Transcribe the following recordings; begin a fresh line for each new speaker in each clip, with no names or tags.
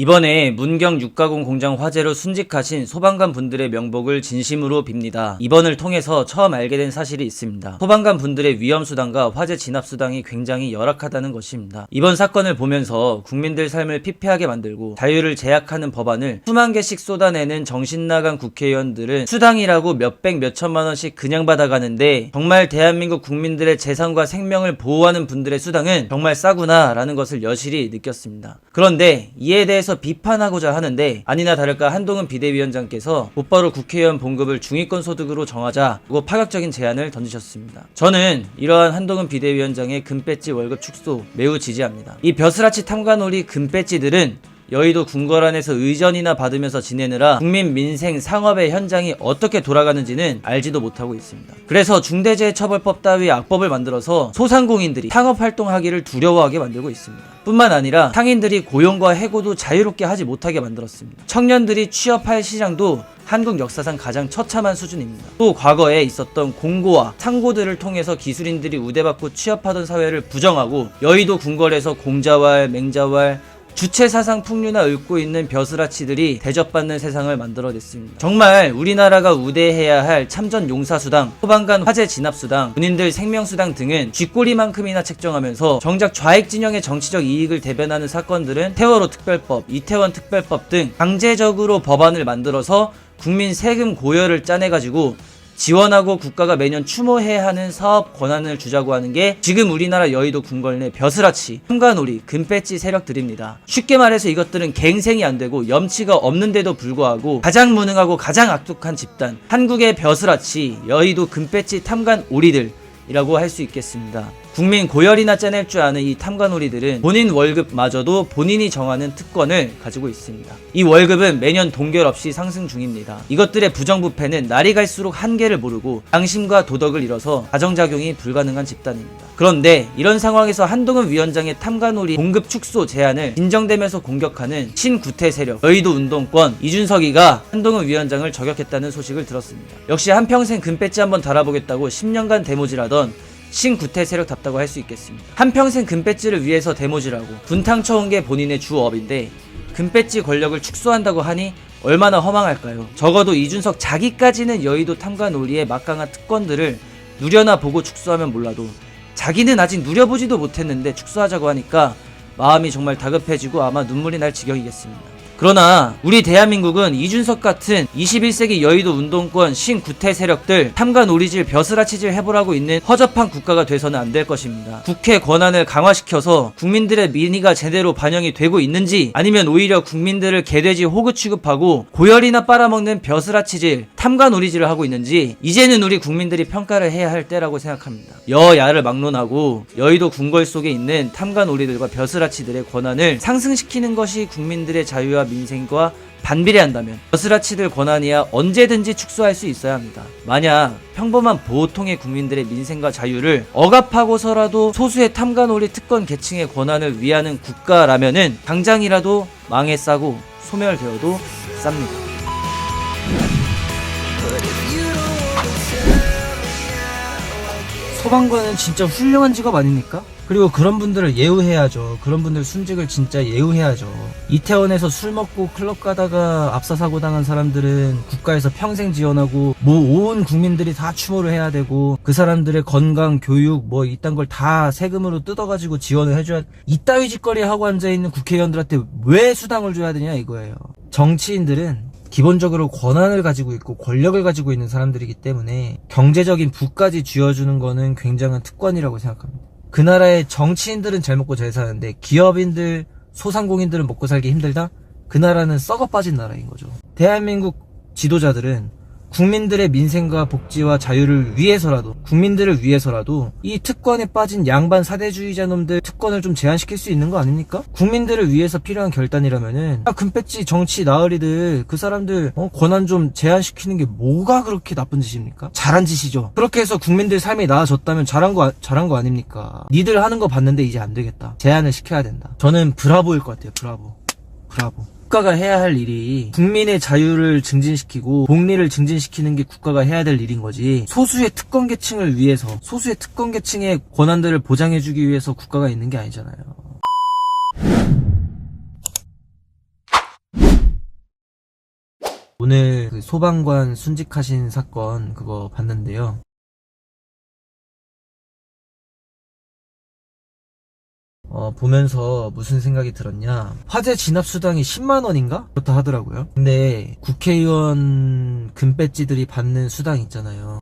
이번에 문경 육가공 공장 화재로 순직하신 소방관 분들의 명복을 진심으로 빕니다. 이번을 통해서 처음 알게 된 사실이 있습니다. 소방관 분들의 위험수당과 화재 진압수당이 굉장히 열악하다는 것입니다. 이번 사건을 보면서 국민들 삶을 피폐하게 만들고 자유를 제약하는 법안을 수만 개씩 쏟아내는 정신나간 국회의원들은 수당이라고 몇백 몇천만 원씩 그냥 받아가는데 정말 대한민국 국민들의 재산과 생명을 보호하는 분들의 수당은 정말 싸구나 라는 것을 여실히 느꼈습니다. 그런데 이에 대해 비판하고자 하는데 아니나 다를까 한동훈 비대위원장께서 곧바로 국회의원 봉급을 중위권 소득으로 정하자고 파격적인 제안을 던지셨습니다. 저는 이러한 한동훈 비대위원장의 금배지 월급 축소 매우 지지합니다. 이 벼슬아치 탐관오리 금배지들은 여의도 궁궐안에서 의전이나 받으면서 지내느라 국민 민생 상업의 현장이 어떻게 돌아가는지는 알지도 못하고 있습니다. 그래서 중대재해처벌법 따위 악법을 만들어서 소상공인들이 상업활동하기를 두려워하게 만들고 있습니다. 뿐만 아니라 상인들이 고용과 해고도 자유롭게 하지 못하게 만들었습니다. 청년들이 취업할 시장도 한국 역사상 가장 처참한 수준입니다. 또 과거에 있었던 공고와 상고들을 통해서 기술인들이 우대받고 취업하던 사회를 부정하고 여의도 궁궐에서 공자왈, 맹자왈, 주체사상 풍류나 읊고 있는 벼슬아치들이 대접받는 세상을 만들어냈습니다. 정말 우리나라가 우대해야 할 참전 용사수당, 소방관 화재 진압수당, 군인들 생명수당 등은 쥐꼬리만큼이나 책정하면서 정작 좌익 진영의 정치적 이익을 대변하는 사건들은 세월호 특별법, 이태원 특별법 등 강제적으로 법안을 만들어서 국민 세금 고열을 짜내가지고 지원하고 국가가 매년 추모해야 하는 사업 권한을 주자고 하는 게 지금 우리나라 여의도 궁궐 내 벼슬아치, 탐관오리, 금배지 세력들입니다. 쉽게 말해서 이것들은 갱생이 안 되고 염치가 없는데도 불구하고 가장 무능하고 가장 악독한 집단, 한국의 벼슬아치, 여의도 금배지 탐관오리들 이라고 할 수 있겠습니다. 국민 고열이나 짜낼 줄 아는 이 탐관오리들은 본인 월급마저도 본인이 정하는 특권을 가지고 있습니다. 이 월급은 매년 동결 없이 상승 중입니다. 이것들의 부정부패는 날이 갈수록 한계를 모르고 양심과 도덕을 잃어서 가정작용이 불가능한 집단입니다. 그런데 이런 상황에서 한동훈 위원장의 탐관오리 봉급 축소 제안을 진정되면서 공격하는 친구태 세력 여의도 운동권 이준석이가 한동훈 위원장을 저격했다는 소식을 들었습니다. 역시 한평생 금배지 한번 달아보겠다고 10년간 데모질하던 신구태 세력답다고 할 수 있겠습니다. 한평생 금배지를 위해서 데모질하고 분탕 쳐온 게 본인의 주업인데 금배지 권력을 축소한다고 하니 얼마나 허망할까요? 적어도 이준석 자기까지는 여의도 탐관오리의 막강한 특권들을 누려나 보고 축소하면 몰라도 자기는 아직 누려보지도 못했는데 축소하자고 하니까 마음이 정말 다급해지고 아마 눈물이 날 지경이겠습니다. 그러나 우리 대한민국은 이준석 같은 21세기 여의도 운동권 신구태 세력들 탐관오리질 벼슬아치질 해보라고 있는 허접한 국가가 돼서는 안 될 것입니다. 국회 권한을 강화시켜서 국민들의 민의가 제대로 반영이 되고 있는지 아니면 오히려 국민들을 개돼지 호구 취급하고 고열이나 빨아먹는 벼슬아치질 탐관오리질을 하고 있는지 이제는 우리 국민들이 평가를 해야 할 때라고 생각합니다. 여야를 막론하고 여의도 궁궐 속에 있는 탐관오리들과 벼슬아치들의 권한을 상승시키는 것이 국민들의 자유와 민생과 반비례한다면 벼슬아치들 권한이야 언제든지 축소할 수 있어야 합니다. 만약 평범한 보통의 국민들의 민생과 자유를 억압하고서라도 소수의 탐관오리 특권 계층의 권한을 위하는 국가라면은 당장이라도 망해 싸고 소멸되어도 쌉니다.
소방관은 진짜 훌륭한 직업 아닙니까? 그리고 그런 분들을 예우해야죠. 그런 분들 순직을 진짜 예우해야죠. 이태원에서 술 먹고 클럽 가다가 압사사고 당한 사람들은 국가에서 평생 지원하고 온 국민들이 다 추모를 해야 되고 그 사람들의 건강, 교육 이딴 걸 다 세금으로 뜯어가지고 지원을 해줘야 이따위 짓거리 하고 앉아있는 국회의원들한테 왜 수당을 줘야 되냐 이거예요. 정치인들은 기본적으로 권한을 가지고 있고 권력을 가지고 있는 사람들이기 때문에 경제적인 부까지 쥐어주는 거는 굉장한 특권이라고 생각합니다. 그 나라의 정치인들은 잘 먹고 잘 사는데 기업인들, 소상공인들은 먹고 살기 힘들다? 그 나라는 썩어 빠진 나라인 거죠. 대한민국 지도자들은 국민들의 민생과 복지와 자유를 위해서라도 국민들을 위해서라도 이 특권에 빠진 양반 사대주의자 놈들 특권을 좀 제한시킬 수 있는 거 아닙니까? 국민들을 위해서 필요한 결단이라면은 금배지 정치 나으리들 그 사람들 권한 좀 제한시키는 게 뭐가 그렇게 나쁜 짓입니까? 잘한 짓이죠. 그렇게 해서 국민들 삶이 나아졌다면 잘한 거 아닙니까? 니들 하는 거 봤는데 이제 안 되겠다. 제한을 시켜야 된다. 저는 브라보일 것 같아요. 브라보. 국가가 해야 할 일이 국민의 자유를 증진시키고 복리를 증진시키는 게 국가가 해야 될 일인 거지 소수의 특권 계층을 위해서 소수의 특권 계층의 권한들을 보장해주기 위해서 국가가 있는 게 아니잖아요. 오늘 그 소방관 순직하신 사건 그거 봤는데요. 보면서 무슨 생각이 들었냐. 화재 진압수당이 10만원인가? 그렇다 하더라고요. 근데 국회의원 금배지들이 받는 수당 있잖아요.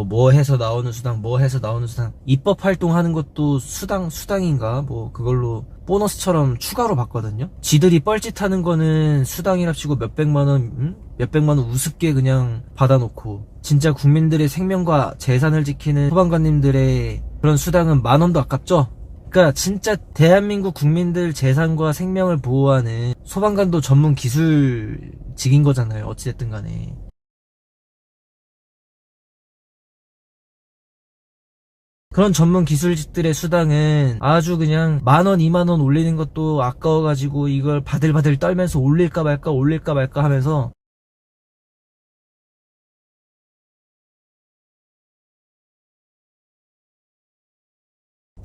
뭐 해서 나오는 수당, 뭐 해서 나오는 수당. 입법 활동하는 것도 수당인가? 그걸로 보너스처럼 추가로 받거든요? 지들이 뻘짓하는 거는 수당이랍시고 몇백만원 우습게 그냥 받아놓고, 진짜 국민들의 생명과 재산을 지키는 소방관님들의 그런 수당은 10,000원도 아깝죠? 그러니까 진짜 대한민국 국민들 재산과 생명을 보호하는 소방관도 전문 기술직인 거잖아요. 어찌됐든 간에. 그런 전문 기술직들의 수당은 아주 그냥 10,000원, 20,000원 올리는 것도 아까워가지고 이걸 바들바들 떨면서 올릴까 말까 하면서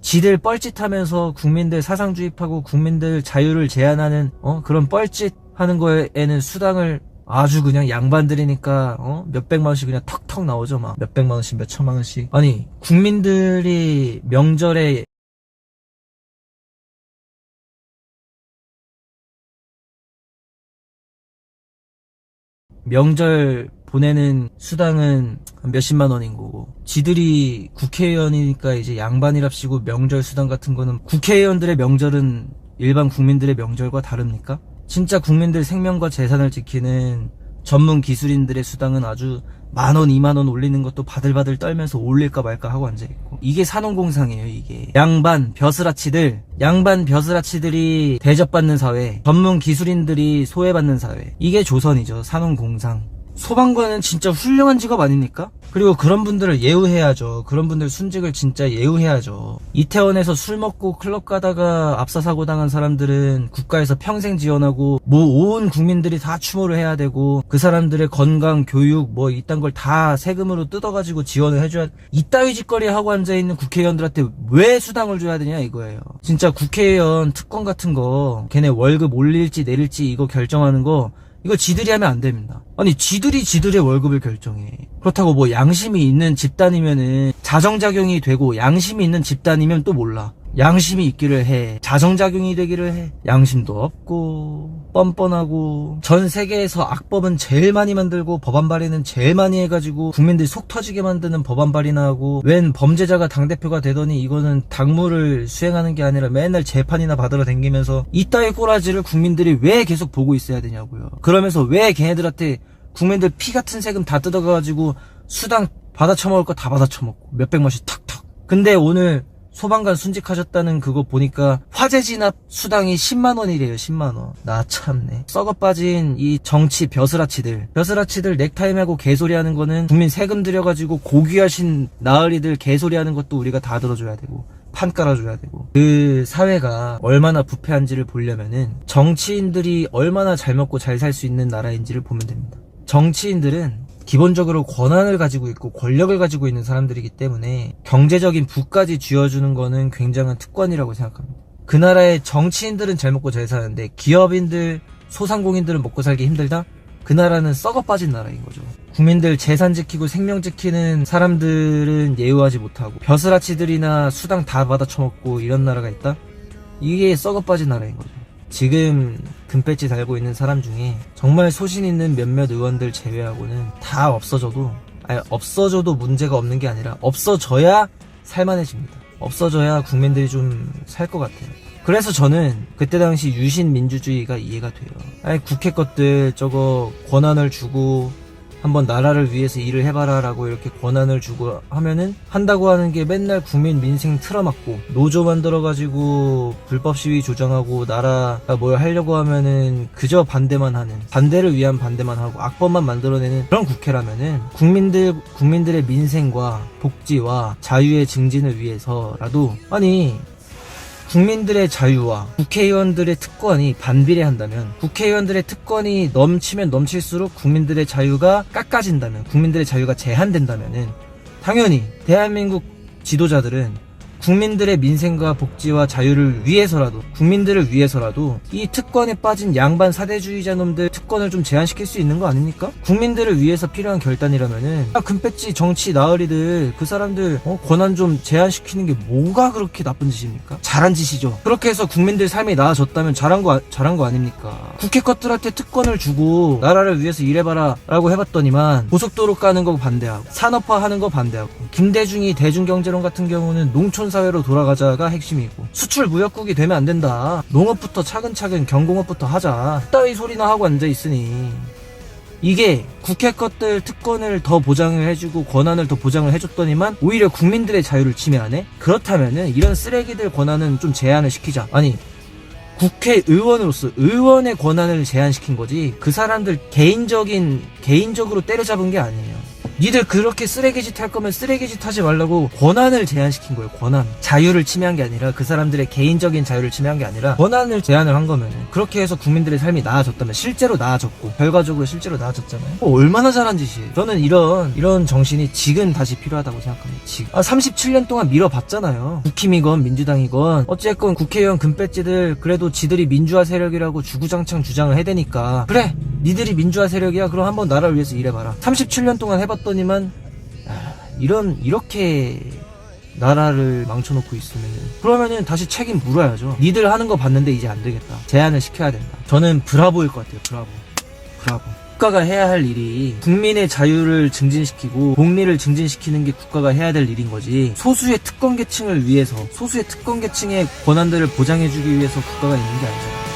지들 뻘짓하면서 국민들 사상 주입하고 국민들 자유를 제한하는 그런 뻘짓하는 거에는 수당을 아주 그냥 양반들이니까 몇백만원씩 그냥 턱턱 나오죠. 막 몇백만원씩 몇천만원씩. 아니 국민들이 명절 보내는 수당은 몇십만 원인 거고, 지들이 국회의원이니까 이제 양반이랍시고 명절 수당 같은 거는, 국회의원들의 명절은 일반 국민들의 명절과 다릅니까? 진짜 국민들 생명과 재산을 지키는 전문 기술인들의 수당은 아주 10,000원, 20,000원 올리는 것도 바들바들 떨면서 올릴까 말까 하고 앉아있고. 이게 산업공상이에요. 이게 양반 벼슬아치들이 대접받는 사회, 전문 기술인들이 소외받는 사회. 이게 조선이죠. 산업공상. 소방관은 진짜 훌륭한 직업 아닙니까? 그리고 그런 분들을 예우해야죠. 그런 분들 순직을 진짜 예우해야죠. 이태원에서 술 먹고 클럽 가다가 압사사고 당한 사람들은 국가에서 평생 지원하고, 온 국민들이 다 추모를 해야 되고, 그 사람들의 건강, 교육 이딴 걸 다 세금으로 뜯어가지고 지원을 해줘야, 이따위 짓거리 하고 앉아있는 국회의원들한테 왜 수당을 줘야 되냐 이거예요. 진짜 국회의원 특권 같은 거, 걔네 월급 올릴지 내릴지 이거 결정하는 거, 이거 지들이 하면 안 됩니다. 아니 지들의 월급을 결정해. 그렇다고 양심이 있는 집단이면은 자정작용이 되고, 양심이 있는 집단이면 또 몰라. 양심이 있기를 해, 자정작용이 되기를 해. 양심도 없고 뻔뻔하고, 전 세계에서 악법은 제일 많이 만들고 법안 발의는 제일 많이 해가지고 국민들이 속 터지게 만드는 법안 발의나 하고, 웬 범죄자가 당대표가 되더니 이거는 당무를 수행하는 게 아니라 맨날 재판이나 받으러 다니면서, 이따위 꼬라지를 국민들이 왜 계속 보고 있어야 되냐고요. 그러면서 왜 걔네들한테 국민들 피 같은 세금 다 뜯어가가지고 수당 받아 처먹을 거 다 받아 처먹고 몇백만씩 탁탁. 근데 오늘 소방관 순직하셨다는 그거 보니까 화재 진압 수당이 10만원이래요. 10만원. 나 참네. 썩어 빠진 이 정치 벼슬아치들 넥타이 매고 개소리하는 거는 국민 세금 들여가지고 고귀하신 나으리들 개소리하는 것도 우리가 다 들어줘야 되고, 판 깔아줘야 되고. 그 사회가 얼마나 부패한지를 보려면은 정치인들이 얼마나 잘 먹고 잘 살 수 있는 나라인지를 보면 됩니다. 정치인들은 기본적으로 권한을 가지고 있고 권력을 가지고 있는 사람들이기 때문에 경제적인 부까지 쥐어주는 거는 굉장한 특권이라고 생각합니다. 그 나라의 정치인들은 잘 먹고 잘 사는데 기업인들, 소상공인들은 먹고 살기 힘들다? 그 나라는 썩어 빠진 나라인 거죠. 국민들 재산 지키고 생명 지키는 사람들은 예우하지 못하고 벼슬아치들이나 수당 다 받아 처먹고 이런 나라가 있다? 이게 썩어 빠진 나라인 거죠. 지금 금배지 달고 있는 사람 중에 정말 소신 있는 몇몇 의원들 제외하고는 다 없어져도 문제가 없는 게 아니라 없어져야 살만해집니다. 없어져야 국민들이 좀 살 것 같아요. 그래서 저는 그때 당시 유신 민주주의가 이해가 돼요. 아니 국회 것들 저거 권한을 주고 한번 나라를 위해서 일을 해봐라 라고 이렇게 권한을 주고 하면은, 한다고 하는 게 맨날 국민 민생 틀어막고 노조 만들어가지고 불법 시위 조장하고 나라가 뭘 하려고 하면은 그저 반대만 하는, 반대를 위한 반대만 하고 악법만 만들어내는 그런 국회라면은, 국민들의 민생과 복지와 자유의 증진을 위해서라도, 아니 국민들의 자유와 국회의원들의 특권이 반비례한다면, 국회의원들의 특권이 넘치면 넘칠수록 국민들의 자유가 깎아진다면, 국민들의 자유가 제한된다면은 당연히 대한민국 지도자들은 국민들의 민생과 복지와 자유를 위해서라도, 국민들을 위해서라도 이 특권에 빠진 양반 사대주의자 놈들 특권을 좀 제한시킬 수 있는 거 아닙니까? 국민들을 위해서 필요한 결단이라면은 금배지 정치 나으리들 그 사람들 권한 좀 제한시키는 게 뭐가 그렇게 나쁜 짓입니까? 잘한 짓이죠. 그렇게 해서 국민들 삶이 나아졌다면 잘한 거 아닙니까? 국회 것들한테 특권을 주고 나라를 위해서 일해봐라 라고 해봤더니만 고속도로 까는 거 반대하고 산업화 하는 거 반대하고 김대중이 대중경제론 같은 경우는 농촌사회로 돌아가자가 핵심이고 수출 무역국이 되면 안 된다. 농업부터 차근차근 경공업부터 하자. 따위 소리나 하고 앉아있으니 이게 국회 것들 특권을 더 보장을 해주고 권한을 더 보장을 해줬더니만 오히려 국민들의 자유를 침해하네? 그렇다면은 이런 쓰레기들 권한은 좀 제한을 시키자. 아니 국회의원으로서 의원의 권한을 제한시킨 거지 그 사람들 개인적으로 때려잡은 게 아니에요. 니들 그렇게 쓰레기짓 할 거면 쓰레기짓 하지 말라고 권한을 제한시킨 거예요. 권한. 자유를 침해한 게 아니라 그 사람들의 개인적인 자유를 침해한 게 아니라 권한을 제한을 한 거면 그렇게 해서 국민들의 삶이 나아졌다면 실제로 나아졌고 결과적으로 실제로 나아졌잖아요. 얼마나 잘한 짓이에요. 저는 이런 정신이 지금 다시 필요하다고 생각합니다. 지금 37년 동안 밀어봤잖아요. 국힘이건 민주당이건 어쨌건 국회의원 금배지들 그래도 지들이 민주화 세력이라고 주구장창 주장을 해대니까 그래 니들이 민주화 세력이야 그럼 한번 나라를 위해서 일해봐라. 37년 동안 해봤더니만 이렇게 나라를 망쳐놓고 있으면 그러면은 다시 책임 물어야죠. 니들 하는 거 봤는데 이제 안 되겠다. 제한을 시켜야 된다. 저는 브라보일 것 같아요. 브라보. 국가가 해야 할 일이 국민의 자유를 증진시키고 복리를 증진시키는 게 국가가 해야 될 일인 거지 소수의 특권계층을 위해서 소수의 특권계층의 권한들을 보장해주기 위해서 국가가 있는 게 아니잖아요.